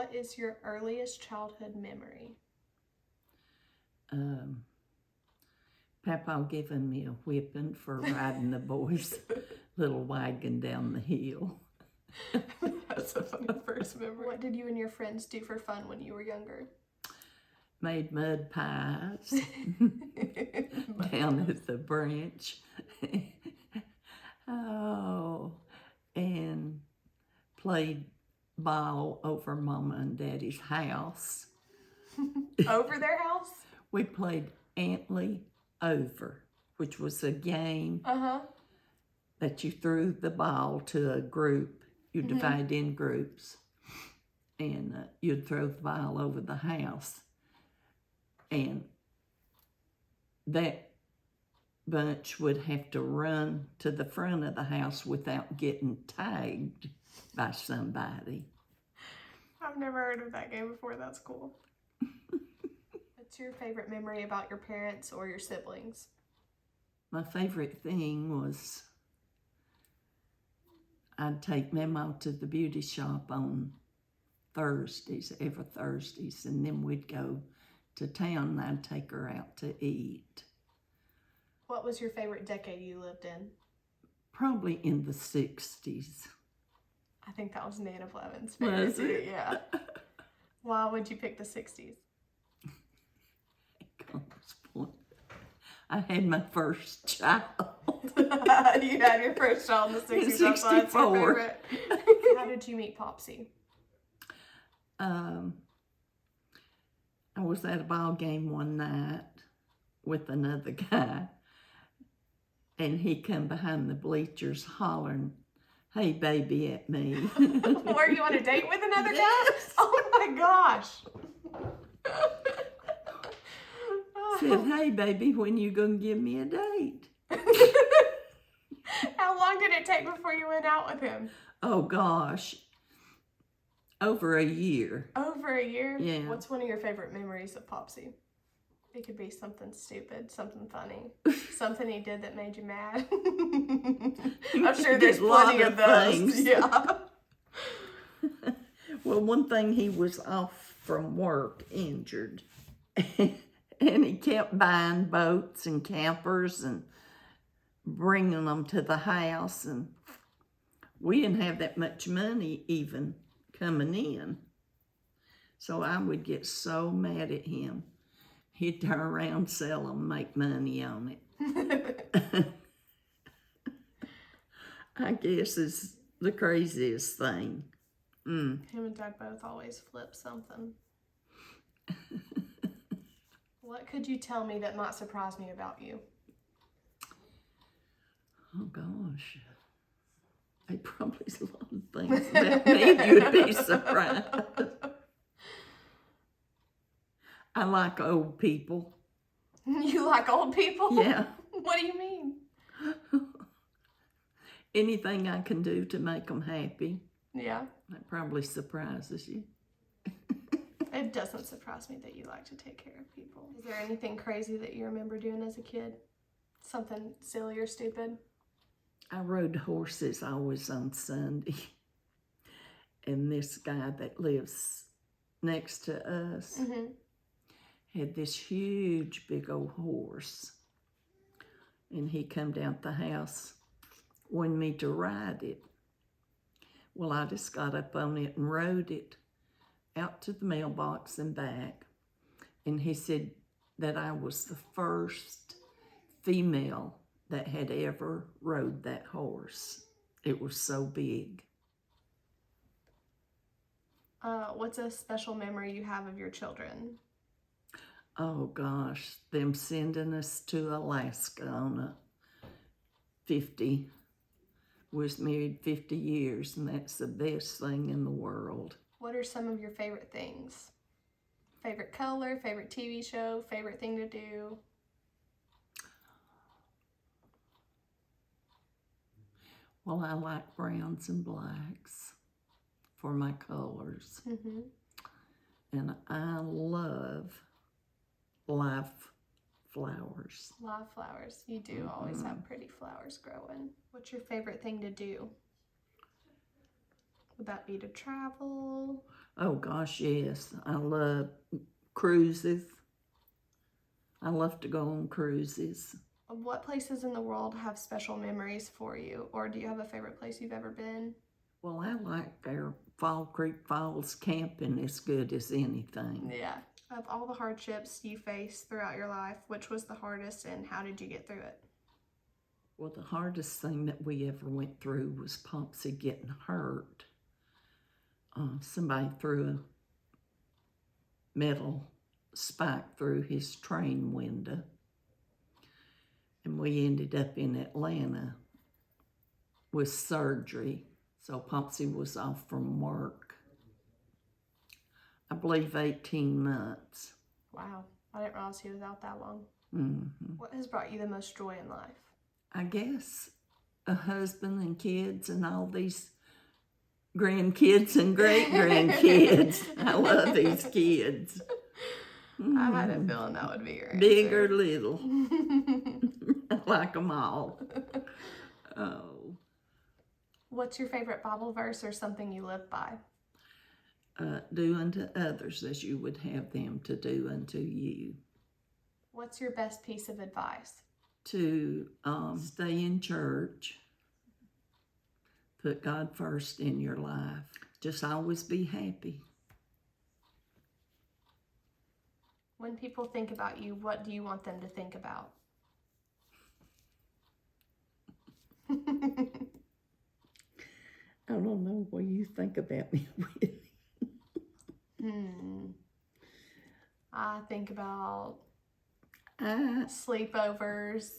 What is your earliest childhood memory? Papa giving me a whipping for riding the boys' little wagon down the hill. That's a funny first memory. What did you and your friends do for fun when you were younger? Made mud pies down at the branch. Oh, and played ball over Mama and Daddy's house. Over their house? We played Antley Over, which was a game that you threw the ball to a group. You divide in groups, and you'd throw the ball over the house. And that bunch would have to run to the front of the house without getting tagged by somebody. I've never heard of that game before. That's cool. What's your favorite memory about your parents or your siblings? My favorite thing was I'd take Mama to the beauty shop on Thursdays, every Thursdays, and then we'd go to town and I'd take her out to eat. What was your favorite decade you lived in? Probably in the 60s. I think that was Nana Levin's favorite. Was it? Yeah. Why would you pick the 60s? I had my first child. You had your first child in the 60s. That's why it's your 64. favorite. How did you meet Popsy? I was at a ball game one night with another guy, and he come behind the bleachers hollering, "Hey, baby," at me. Were you on a date with another guy? Yes. Oh my gosh. Said, "Hey, baby, when you gonna give me a date?" How long did it take before you went out with him? Oh, gosh. Over a year. Over a year? Yeah. What's one of your favorite memories of Popsy? It could be something stupid, something funny, something he did that made you mad. I'm sure there's plenty of those. Things. Yeah. Well, one thing, he was off from work injured. And he kept buying boats and campers and bringing them to the house. And we didn't have that much money even coming in. So I would get so mad at him. He'd turn around, sell them, make money on it. I guess is the craziest thing. Him and Dad both always flip something. What could you tell me that might surprise me about you? Oh, gosh. They probably a lot of things about me you'd be surprised. I like old people. You like old people? Yeah. What do you mean? Anything I can do to make them happy. Yeah. That probably surprises you. It doesn't surprise me that you like to take care of people. Is there anything crazy that you remember doing as a kid? Something silly or stupid? I rode horses always on Sunday. And this guy that lives next to us had this huge, big old horse. And he come down to the house, wanted me to ride it. Well, I just got up on it and rode it out to the mailbox and back. And he said that I was the first female that had ever rode that horse. It was so big. What's a special memory you have of your children? Oh gosh, them sending us to Alaska on a 50. We was married 50 years, and that's the best thing in the world. What are some of your favorite things? Favorite color, favorite TV show, favorite thing to do? Well, I like browns and blacks for my colors. And I love live flowers. Live flowers. You do always have pretty flowers growing. What's your favorite thing to do? Would that be to travel? Oh gosh, yes. I love cruises. I love to go on cruises. What places in the world have special memories for you? Or do you have a favorite place you've ever been? Well, I like our Fall Creek Falls camping as good as anything. Yeah. Of all the hardships you faced throughout your life, which was the hardest and how did you get through it? Well, the hardest thing that we ever went through was Popsy getting hurt. Somebody threw a metal spike through his train window. And we ended up in Atlanta with surgery. So Popsy was off from work, I believe 18 months. Wow. I didn't realize he was out that long. Mm-hmm. What has brought you the most joy in life? I guess a husband and kids and all these grandkids and great-grandkids. I love these kids. I had a feeling that would be your answer. Big or little. I like them all. Oh. What's your favorite Bible verse or something you live by? Do unto others as you would have them to do unto you. What's your best piece of advice? To stay in church. Put God first in your life. Just always be happy. When people think about you, what do you want them to think about? I don't know what you think about me, Whitney. I think about sleepovers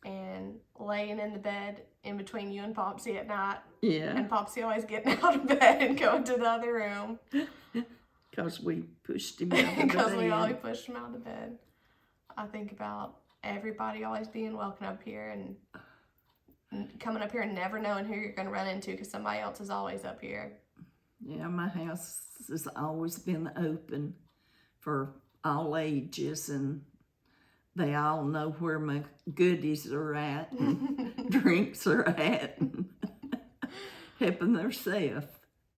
and laying in the bed in between you and Popsy at night. Yeah. And Popsy always getting out of bed and going to the other room. Because we pushed him out of bed. Because we always pushed him out of bed. I think about everybody always being welcome up here and coming up here and never knowing who you're going to run into because somebody else is always up here. Yeah, my house has always been open for all ages, and they all know where my goodies are at and drinks are at and helping themselves.